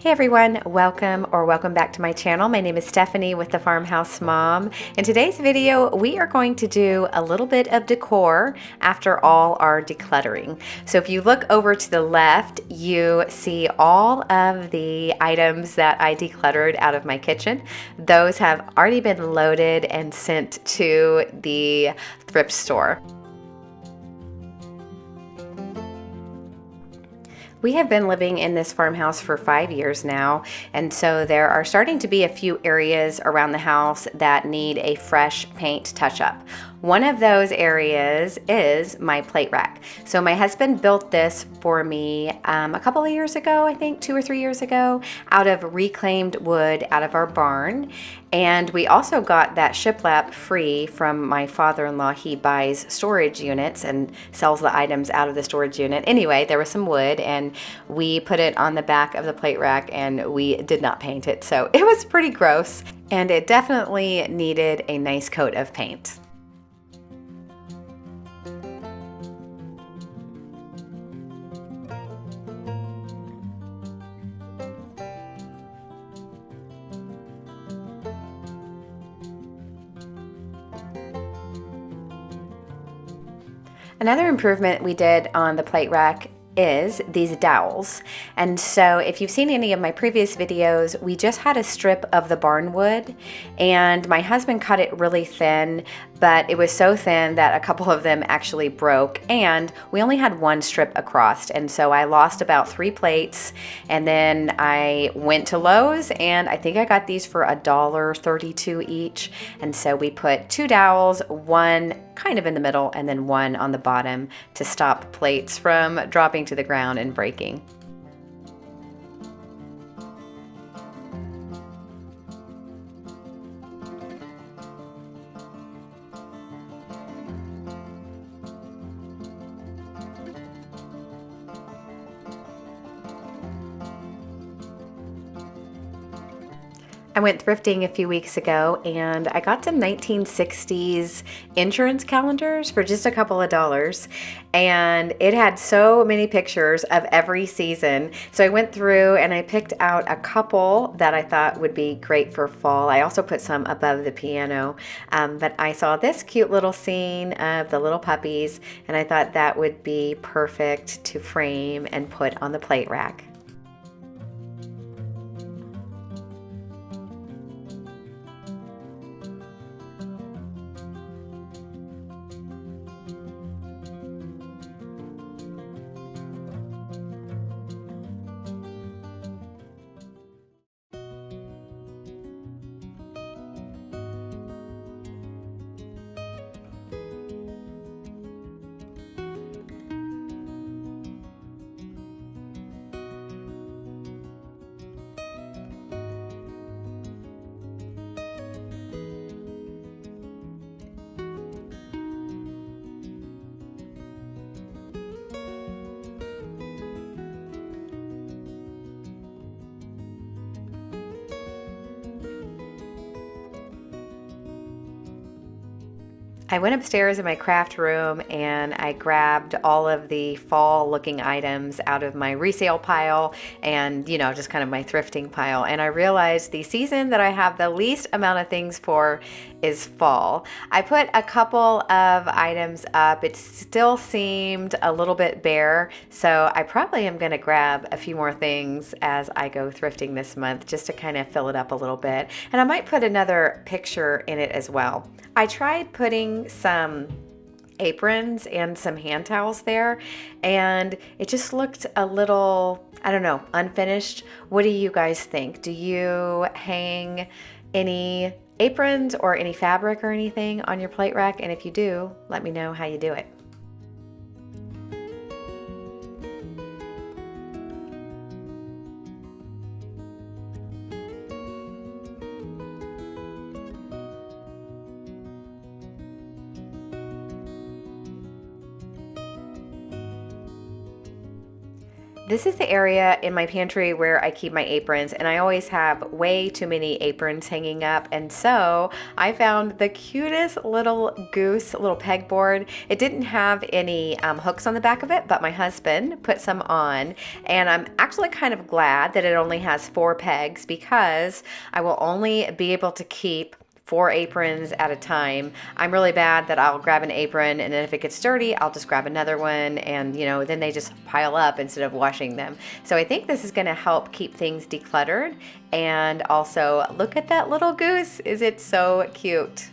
Hey everyone, welcome back to my channel. My name is Stephanie with the Farmhouse Mom. In today's video, we are going to do a little bit of decor after all our decluttering. So if you look over to the left, you see all of the items that I decluttered out of my kitchen. Those have already been loaded and sent to the thrift store. We have been living in this farmhouse for 5 years now, and so there are starting to be a few areas around the house that need a fresh paint touch-up. One of those areas is my plate rack. So my husband built this for me a couple of years ago, I think 2 or 3 years ago, out of reclaimed wood out of our barn. And we also got that shiplap free from my father-in-law. He buys storage units and sells the items out of the storage unit. Anyway, there was some wood and we put it on the back of the plate rack and we did not paint it. So it was pretty gross and it definitely needed a nice coat of paint. Another improvement we did on the plate rack is these dowels. And so if you've seen any of my previous videos, we just had a strip of the barn wood and my husband cut it really thin, but it was so thin that a couple of them actually broke and we only had one strip across. And so I lost about 3 plates and then I went to Lowe's and I think I got these for $1.32 each. And so we put 2 dowels, one kind of in the middle and then one on the bottom to stop plates from dropping to the ground and breaking. I went thrifting a few weeks ago and I got some 1960s insurance calendars for just a couple of dollars, and it had so many pictures of every season. So I went through and I picked out a couple that I thought would be great for fall. I also put some above the piano, but I saw this cute little scene of the little puppies and I thought that would be perfect to frame and put on the plate rack. I went upstairs in my craft room and I grabbed all of the fall looking items out of my resale pile and, you know, just kind of my thrifting pile. And I realized the season that I have the least amount of things for is fall. I put a couple of items up. It still seemed a little bit bare. So I probably am going to grab a few more things as I go thrifting this month just to kind of fill it up a little bit. And I might put another picture in it as well. I tried putting some aprons and some hand towels there and it just looked a little, I don't know, unfinished. What do you guys think? Do you hang any aprons or any fabric or anything on your plate rack? And if you do, let me know how you do it. This is the area in my pantry where I keep my aprons, and I always have way too many aprons hanging up, and so I found the cutest little goose, little pegboard. It didn't have any hooks on the back of it, but my husband put some on, and I'm actually kind of glad that it only has 4 pegs because I will only be able to keep 4 aprons at a time. I'm really bad that I'll grab an apron, and then if it gets dirty, I'll just grab another one, and then they just pile up instead of washing them. So I think this is going to help keep things decluttered. And also, look at that little goose. Is it so cute?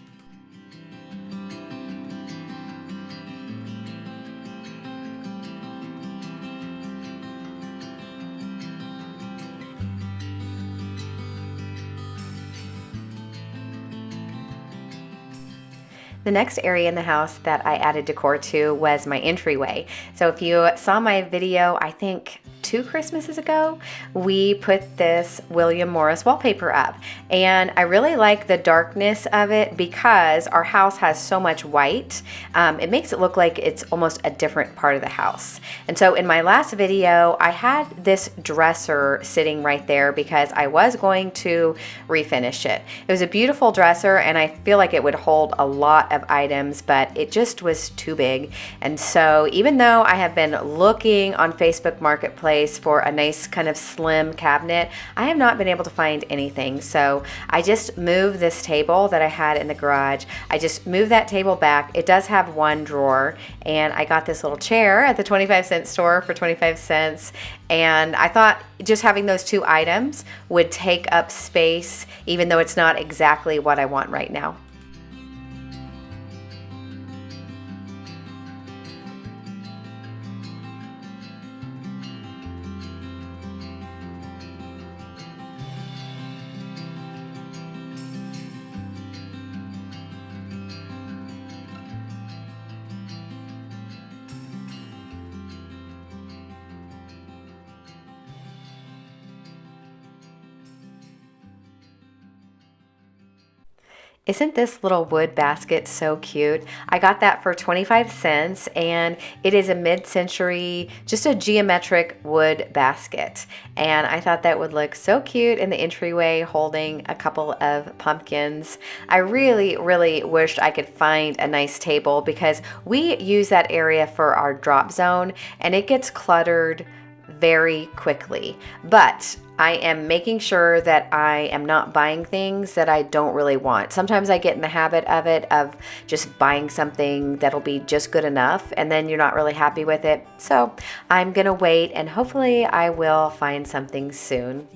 The next area in the house that I added decor to was my entryway. So if you saw my video, I think 2 Christmases ago, we put this William Morris wallpaper up. And I really like the darkness of it because our house has so much white. It makes it look like it's almost a different part of the house. And so in my last video, I had this dresser sitting right there because I was going to refinish it. It was a beautiful dresser, and I feel like it would hold a lot of items, but it just was too big. And so even though I have been looking on Facebook Marketplace for a nice kind of slim cabinet, I have not been able to find anything. So I just moved this table that I had in the garage. I just moved that table back. It does have 1 drawer, and I got this little chair at the 25-cent store for 25 cents. And I thought just having those 2 items would take up space, even though it's not exactly what I want right now. Isn't this little wood basket so cute? I got that for 25 cents, and it is a mid-century, just a geometric wood basket. And I thought that would look so cute in the entryway holding a couple of pumpkins. I really, really wished I could find a nice table because we use that area for our drop zone, and it gets cluttered very quickly. But I am making sure that I am not buying things that I don't really want. Sometimes I get in the habit of just buying something that'll be just good enough, and then you're not really happy with it. So I'm gonna wait, and hopefully I will find something soon.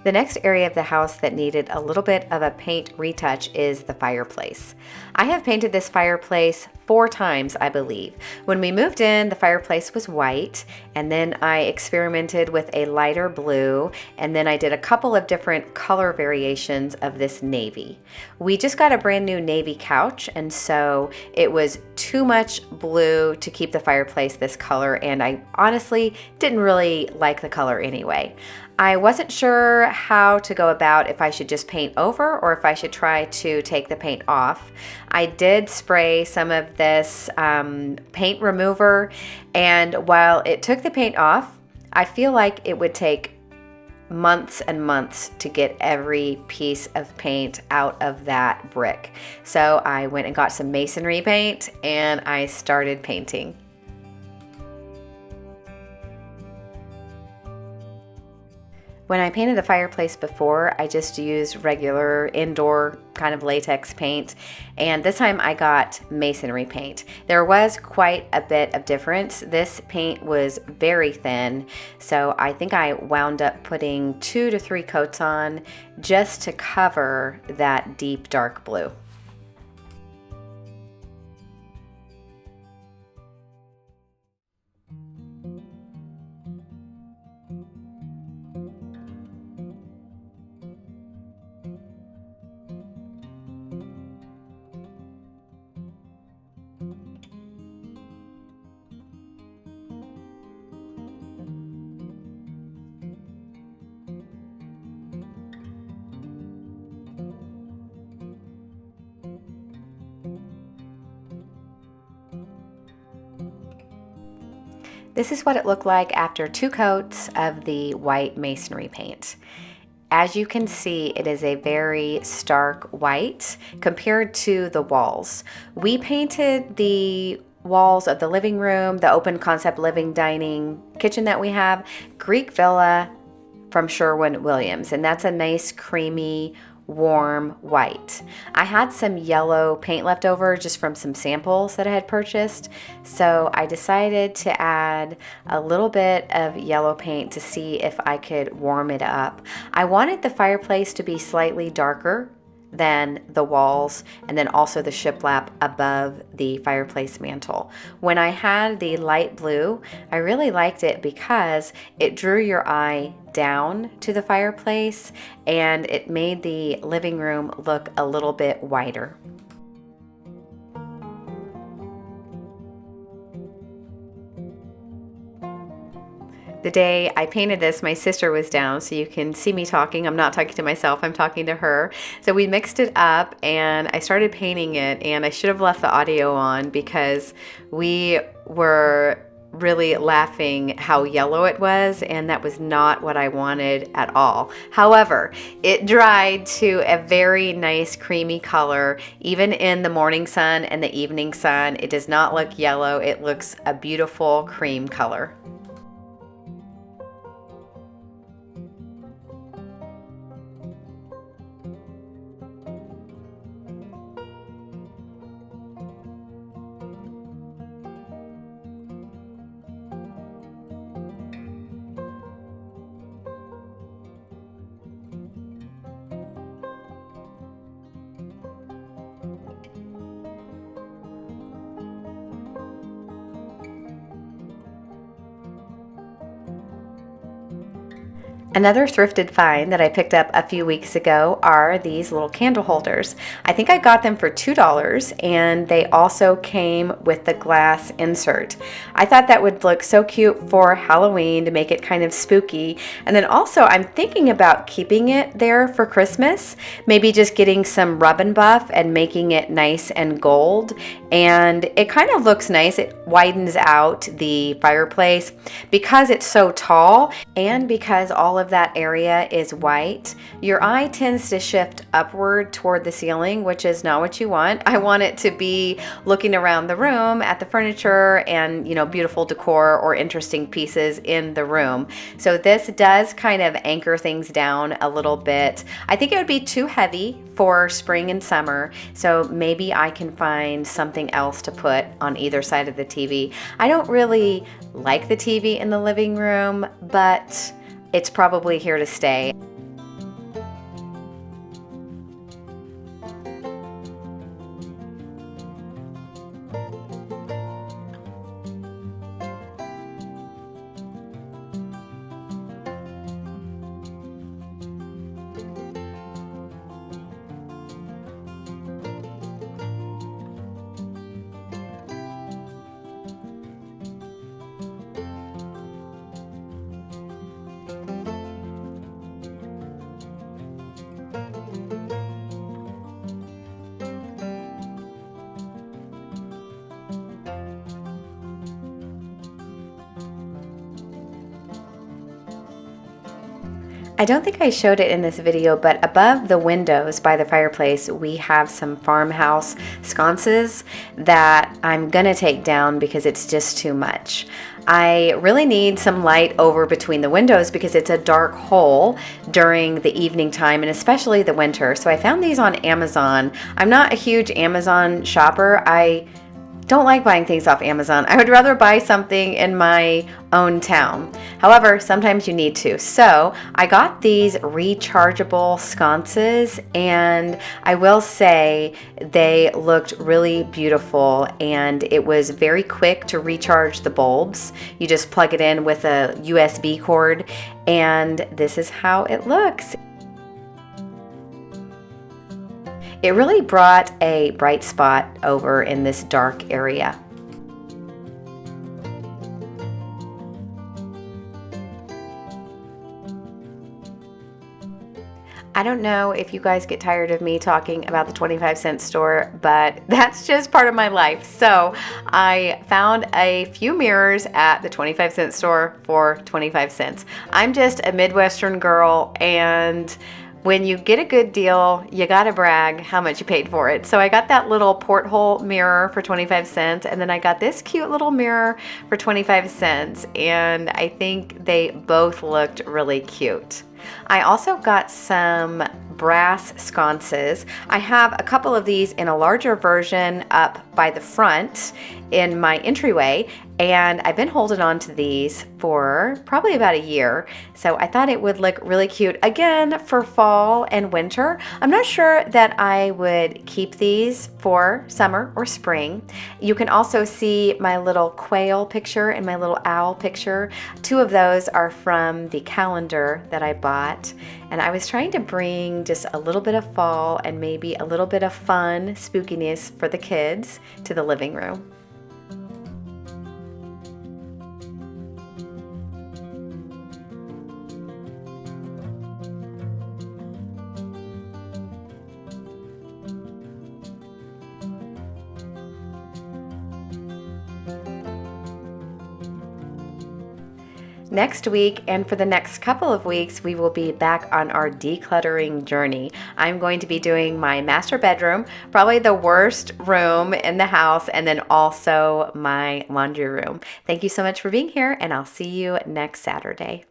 The next area of the house that needed a little bit of a paint retouch is the fireplace. I have painted this fireplace 4 times, I believe. When we moved in, the fireplace was white, and then I experimented with a lighter blue, and then I did a couple of different color variations of this navy. We just got a brand new navy couch, and so it was too much blue to keep the fireplace this color, and I honestly didn't really like the color anyway. I wasn't sure how to go about if I should just paint over or if I should try to take the paint off. I did spray some of this paint remover, and while it took the paint off, I feel like it would take months and months to get every piece of paint out of that brick. So I went and got some masonry paint, and I started painting. When I painted the fireplace before, I just used regular indoor kind of latex paint, and this time I got masonry paint. There was quite a bit of difference. This paint was very thin, so I think I wound up putting 2 to 3 coats on just to cover that deep dark blue. This is what it looked like after 2 coats of the white masonry paint. As you can see, it is a very stark white compared to the walls. We painted the walls of the living room, the open concept living dining kitchen that we have, Greek Villa from Sherwin-Williams, and that's a nice creamy warm white. I had some yellow paint left over just from some samples that I had purchased, so I decided to add a little bit of yellow paint to see if I could warm it up. I wanted the fireplace to be slightly darker than the walls, and then also the shiplap above the fireplace mantle. When I had the light blue, I really liked it because it drew your eye down to the fireplace and it made the living room look a little bit wider. The day I painted this, my sister was down, so you can see me talking. I'm not talking to myself, I'm talking to her. So we mixed it up and I started painting it, and I should have left the audio on because we were really laughing how yellow it was, and that was not what I wanted at all. However, it dried to a very nice creamy color. Even in the morning sun and the evening sun, it does not look yellow. It looks a beautiful cream color. Another thrifted find that I picked up a few weeks ago are these little candle holders. I think I got them for $2, and they also came with the glass insert. I thought that would look so cute for Halloween to make it kind of spooky. And then also I'm thinking about keeping it there for Christmas, maybe just getting some rub and buff and making it nice and gold. And it kind of looks nice. It widens out the fireplace because it's so tall, and because all of that area is white, your eye tends to shift upward toward the ceiling, which is not what you want. I want it to be looking around the room at the furniture and, you know, beautiful decor or interesting pieces in the room. So this does kind of anchor things down a little bit. I think it would be too heavy for spring and summer, so maybe I can find something else to put on either side of the TV. I don't really like the TV in the living room, but it's probably here to stay. I don't think I showed it in this video, but above the windows by the fireplace, we have some Farmhouse sconces that I'm gonna take down because it's just too much. I really need some light over between the windows because it's a dark hole during the evening time and especially the winter. So I found these on Amazon. I'm not a huge Amazon shopper. I don't like buying things off Amazon. I would rather buy something in my own town. However, sometimes you need to. So I got these rechargeable sconces, and I will say they looked really beautiful, and it was very quick to recharge the bulbs. You just plug it in with a USB cord, and this is how it looks. It really brought a bright spot over in this dark area. I don't know if you guys get tired of me talking about the 25-cent store, but that's just part of my life. So I found a few mirrors at the 25-cent store for 25 cents. I'm just a Midwestern girl, and when you get a good deal, you gotta brag how much you paid for it. So I got that little porthole mirror for 25 cents, and then I got this cute little mirror for 25 cents, and I think they both looked really cute. I also got some brass sconces. I have a couple of these in a larger version up by the front in my entryway, and I've been holding on to these for probably about a year. So I thought it would look really cute again for fall and winter. I'm not sure that I would keep these for summer or spring. You can also see my little quail picture and my little owl picture. Two of those are from the calendar that I bought. And I was trying to bring just a little bit of fall and maybe a little bit of fun spookiness for the kids to the living room. Next week, and for the next couple of weeks, we will be back on our decluttering journey. I'm going to be doing my master bedroom, probably the worst room in the house, and then also my laundry room. Thank you so much for being here, and I'll see you next Saturday.